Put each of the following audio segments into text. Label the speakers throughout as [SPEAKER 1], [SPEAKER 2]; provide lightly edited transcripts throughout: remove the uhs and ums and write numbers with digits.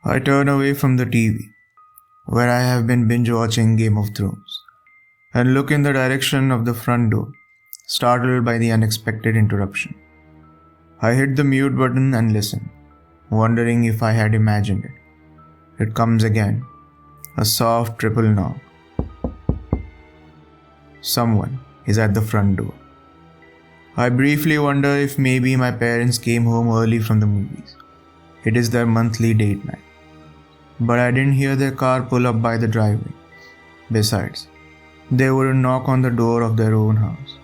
[SPEAKER 1] I turn away from the TV, where I have been binge-watching Game of Thrones, and look in the direction of the front door, startled by the unexpected interruption. I hit the mute button and listen, wondering if I had imagined it. It comes again, a soft triple knock. Someone is at the front door. I briefly wonder if maybe my parents came home early from the movies. It is their monthly date night. But I didn't hear their car pull up by the driveway. Besides, they wouldn't knock on the door of their own house.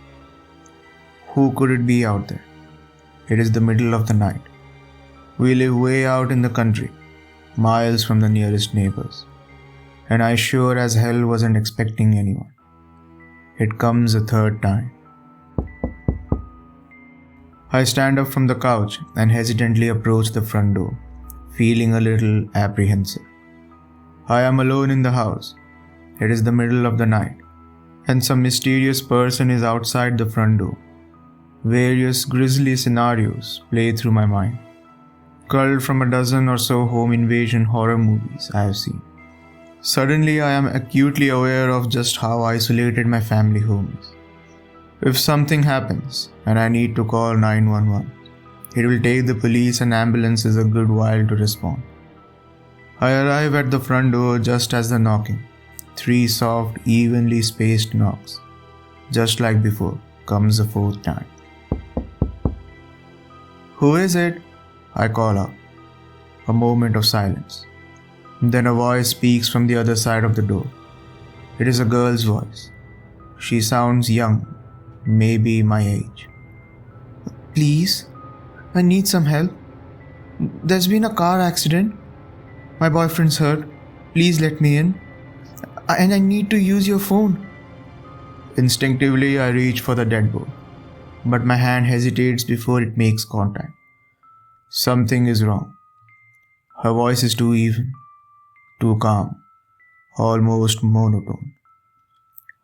[SPEAKER 1] Who could it be out there? It is the middle of the night. We live way out in the country, miles from the nearest neighbors. And I sure as hell wasn't expecting anyone. It comes a third time. I stand up from the couch and hesitantly approach the front door, feeling a little apprehensive. I am alone in the house. It is the middle of the night, and some mysterious person is outside the front door. Various grisly scenarios play through my mind, culled from a dozen or so home invasion horror movies I have seen. Suddenly, I am acutely aware of just how isolated my family home is. If something happens and I need to call 911, it will take the police and ambulances a good while to respond. I arrive at the front door just as the knocking. 3 soft, evenly spaced knocks. Just like before, comes the 4th time. Who is it? I call out. A moment of silence. Then a voice speaks from the other side of the door. It is a girl's voice. She sounds young, maybe my age. Please, I need some help. There's been a car accident. My boyfriend's hurt. Please let me in. And I need to use your phone. Instinctively, I reach for the deadbolt, but my hand hesitates before it makes contact. Something is wrong. Her voice is too even, too calm, almost monotone.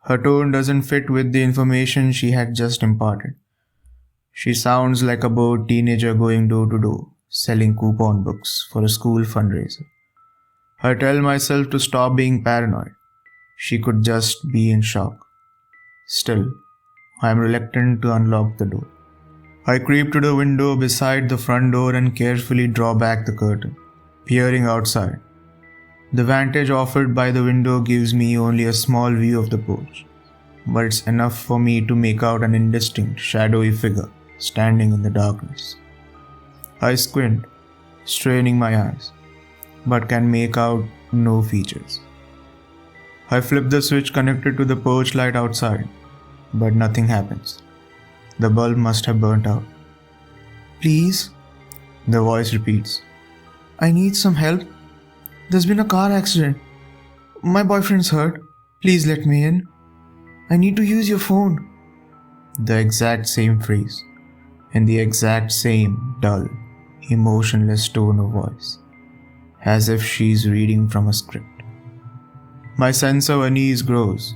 [SPEAKER 1] Her tone doesn't fit with the information she had just imparted. She sounds like a bored teenager going door to door, selling coupon books for a school fundraiser. I tell myself to stop being paranoid. She could just be in shock. Still, I am reluctant to unlock the door. I creep to the window beside the front door and carefully draw back the curtain, peering outside. The vantage offered by the window gives me only a small view of the porch, but it's enough for me to make out an indistinct, shadowy figure standing in the darkness. I squint, straining my eyes, but can make out no features. I flip the switch connected to the porch light outside, but nothing happens. The bulb must have burnt out. Please, the voice repeats. I need some help. There's been a car accident. My boyfriend's hurt. Please let me in. I need to use your phone. The exact same phrase, in the exact same dull, emotionless tone of voice, as if she's reading from a script. My sense of unease grows.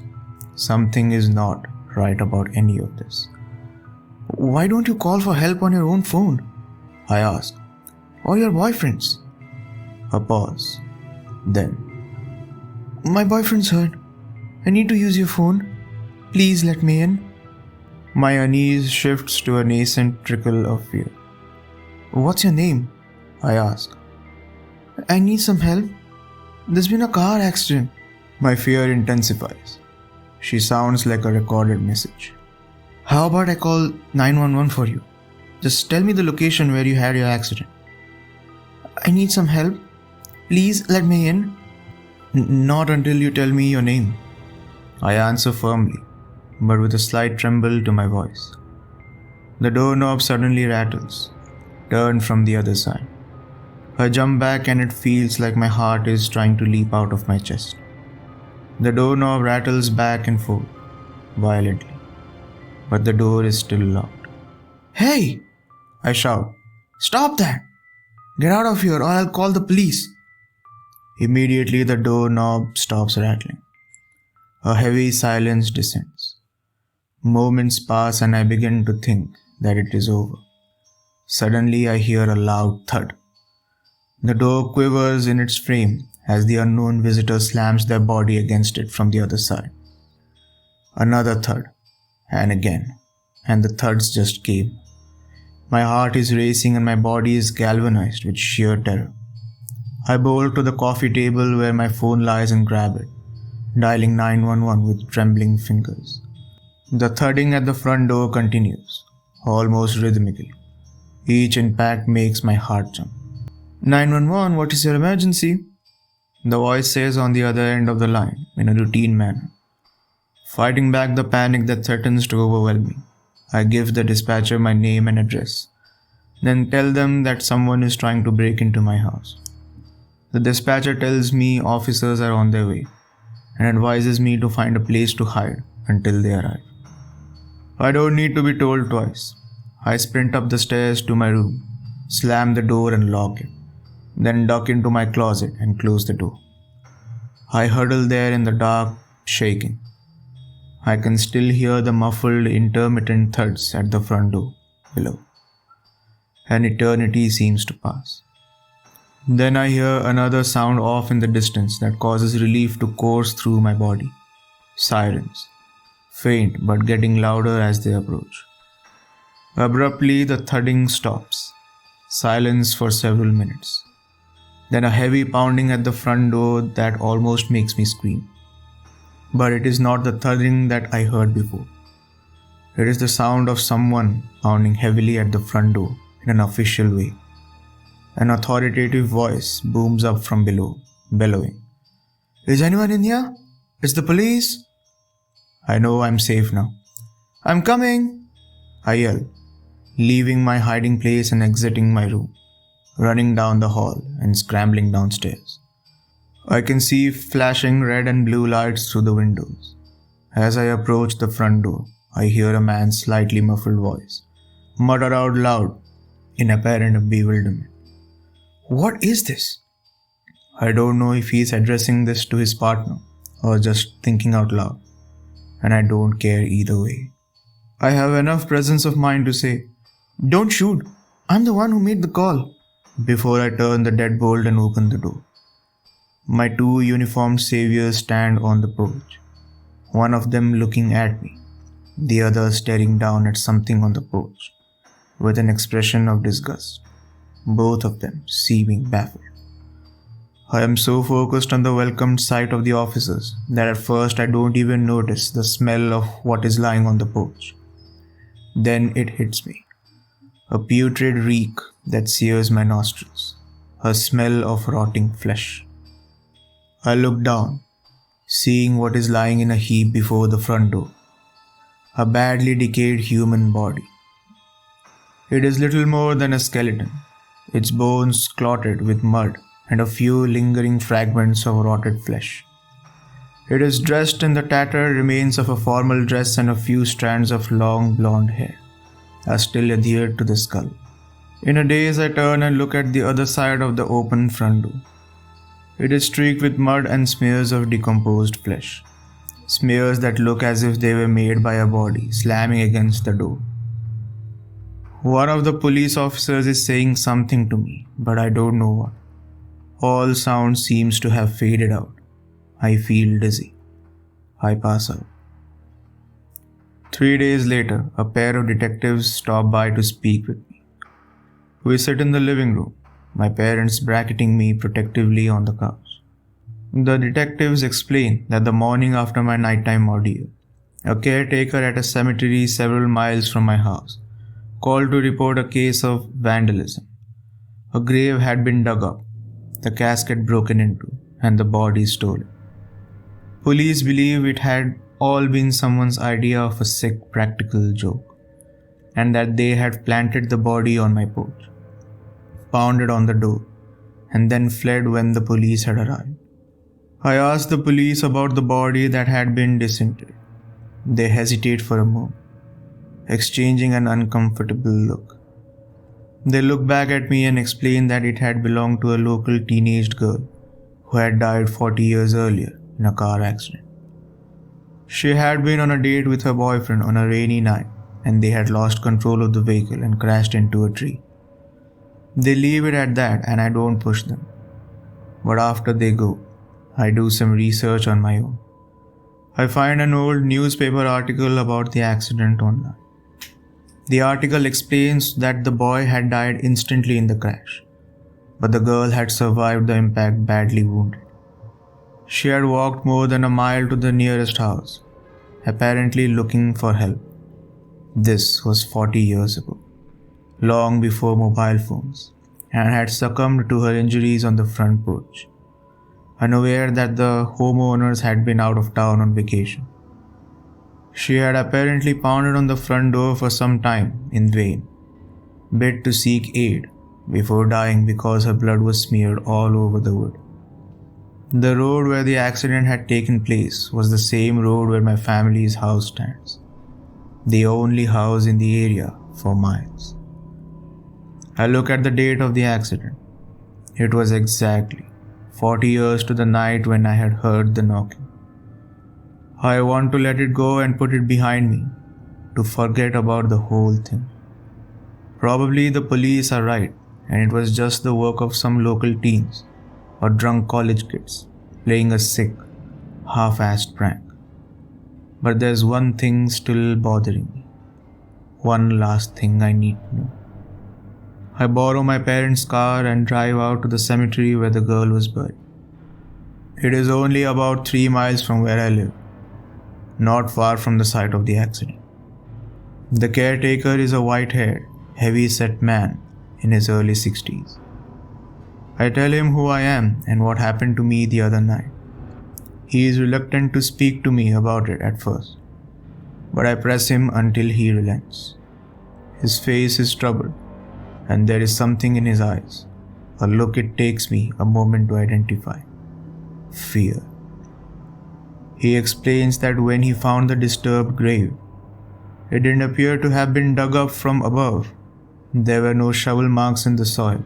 [SPEAKER 1] Something is not right about any of this. Why don't you call for help on your own phone? I ask. Or your boyfriend's? A pause. Then, my boyfriend's hurt. I need to use your phone. Please let me in. My unease shifts to a nascent trickle of fear. What's your name? I ask. I need some help. There's been a car accident. My fear intensifies. She sounds like a recorded message. How about I call 911 for you? Just tell me the location where you had your accident. I need some help. Please let me in. Not until you tell me your name. I answer firmly, but with a slight tremble to my voice. The doorknob suddenly rattles, turned from the other side. I jump back and it feels like my heart is trying to leap out of my chest. The doorknob rattles back and forth, violently, but the door is still locked. Hey! I shout. Stop that! Get out of here or I'll call the police. Immediately the doorknob stops rattling. A heavy silence descends. Moments pass and I begin to think that it is over. Suddenly I hear a loud thud. The door quivers in its frame as the unknown visitor slams their body against it from the other side. Another thud, and again, and the thuds just came. My heart is racing and my body is galvanized with sheer terror. I bolt to the coffee table where my phone lies and grab it, dialing 911 with trembling fingers. The thudding at the front door continues, almost rhythmically. Each impact makes my heart jump. 911, what is your emergency? The voice says on the other end of the line in a routine manner. Fighting back the panic that threatens to overwhelm me, I give the dispatcher my name and address, then tell them that someone is trying to break into my house. The dispatcher tells me officers are on their way and advises me to find a place to hide until they arrive. I don't need to be told twice. I sprint up the stairs to my room, slam the door and lock it, then duck into my closet and close the door. I huddle there in the dark, shaking. I can still hear the muffled, intermittent thuds at the front door below. An eternity seems to pass. Then I hear another sound off in the distance that causes relief to course through my body. Sirens. Faint but getting louder as they approach. Abruptly, the thudding stops. Silence for several minutes. Then a heavy pounding at the front door that almost makes me scream. But it is not the thudding that I heard before. It is the sound of someone pounding heavily at the front door in an official way. An authoritative voice booms up from below, bellowing, "Is anyone in here? It's the police." I know I'm safe now. "I'm coming," I yell, leaving my hiding place and exiting my room, running down the hall and scrambling downstairs. I can see flashing red and blue lights through the windows. As I approach the front door, I hear a man's slightly muffled voice mutter out loud in apparent bewilderment. What is this? I don't know if he's addressing this to his partner or just thinking out loud, and I don't care either way. I have enough presence of mind to say, "Don't shoot, I'm the one who made the call," before I turn the deadbolt and open the door. My two uniformed saviors stand on the porch, one of them looking at me, the other staring down at something on the porch, with an expression of disgust, both of them seeming baffled. I am so focused on the welcomed sight of the officers that at first I don't even notice the smell of what is lying on the porch. Then it hits me. A putrid reek that sears my nostrils, a smell of rotting flesh. I look down, seeing what is lying in a heap before the front door. A badly decayed human body. It is little more than a skeleton, its bones clotted with mud and a few lingering fragments of rotted flesh. It is dressed in the tattered remains of a formal dress, and a few strands of long blonde hair are still adhered to the skull. In a daze, I turn and look at the other side of the open front door. It is streaked with mud and smears of decomposed flesh. Smears that look as if they were made by a body slamming against the door. One of the police officers is saying something to me, but I don't know what. All sound seems to have faded out. I feel dizzy. I pass out. 3 days later, a pair of detectives stop by to speak with me. We sit in the living room, my parents bracketing me protectively on the couch. The detectives explain that the morning after my nighttime ordeal, a caretaker at a cemetery several miles from my house called to report a case of vandalism. A grave had been dug up, the casket broken into, and the body stolen. Police believe it had all been someone's idea of a sick practical joke, and that they had planted the body on my porch, pounded on the door, and then fled when the police had arrived. I asked the police about the body that had been disinterred. They hesitate for a moment, exchanging an uncomfortable look. They look back at me and explain that it had belonged to a local teenage girl who had died 40 years earlier in a car accident. She had been on a date with her boyfriend on a rainy night, and they had lost control of the vehicle and crashed into a tree. They leave it at that and I don't push them. But after they go, I do some research on my own. I find an old newspaper article about the accident online. The article explains that the boy had died instantly in the crash, but the girl had survived the impact badly wounded. She had walked more than a mile to the nearest house, apparently looking for help. This was 40 years ago, long before mobile phones, and had succumbed to her injuries on the front porch, unaware that the homeowners had been out of town on vacation. She had apparently pounded on the front door for some time in vain, bid to seek aid before dying because her blood was smeared all over the wood. The road where the accident had taken place was the same road where my family's house stands, the only house in the area for miles. I look at the date of the accident. It was exactly 40 years to the night when I had heard the knocking. I want to let it go and put it behind me, to forget about the whole thing. Probably the police are right, and it was just the work of some local teens or drunk college kids playing a sick, half-assed prank. But there's one thing still bothering me. One last thing I need to know. I borrow my parents' car and drive out to the cemetery where the girl was buried. It is only about 3 miles from where I live, not far from the site of the accident. The caretaker is a white-haired, heavy-set man in his early 60s. I tell him who I am and what happened to me the other night. He is reluctant to speak to me about it at first, but I press him until he relents. His face is troubled, and there is something in his eyes, a look it takes me a moment to identify. Fear. He explains that when he found the disturbed grave, it didn't appear to have been dug up from above. There were no shovel marks in the soil.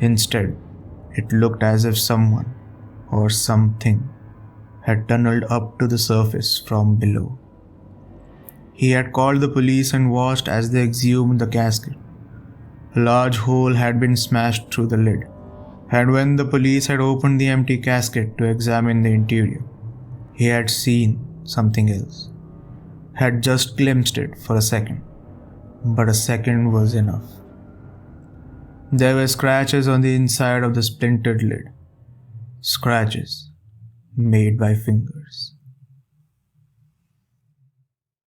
[SPEAKER 1] Instead, it looked as if someone or something had tunneled up to the surface from below. He had called the police and watched as they exhumed the casket. A large hole had been smashed through the lid, and when the police had opened the empty casket to examine the interior, he had seen something else. Had just glimpsed it for a second, but a second was enough. There were scratches on the inside of the splintered lid. Scratches made by fingers.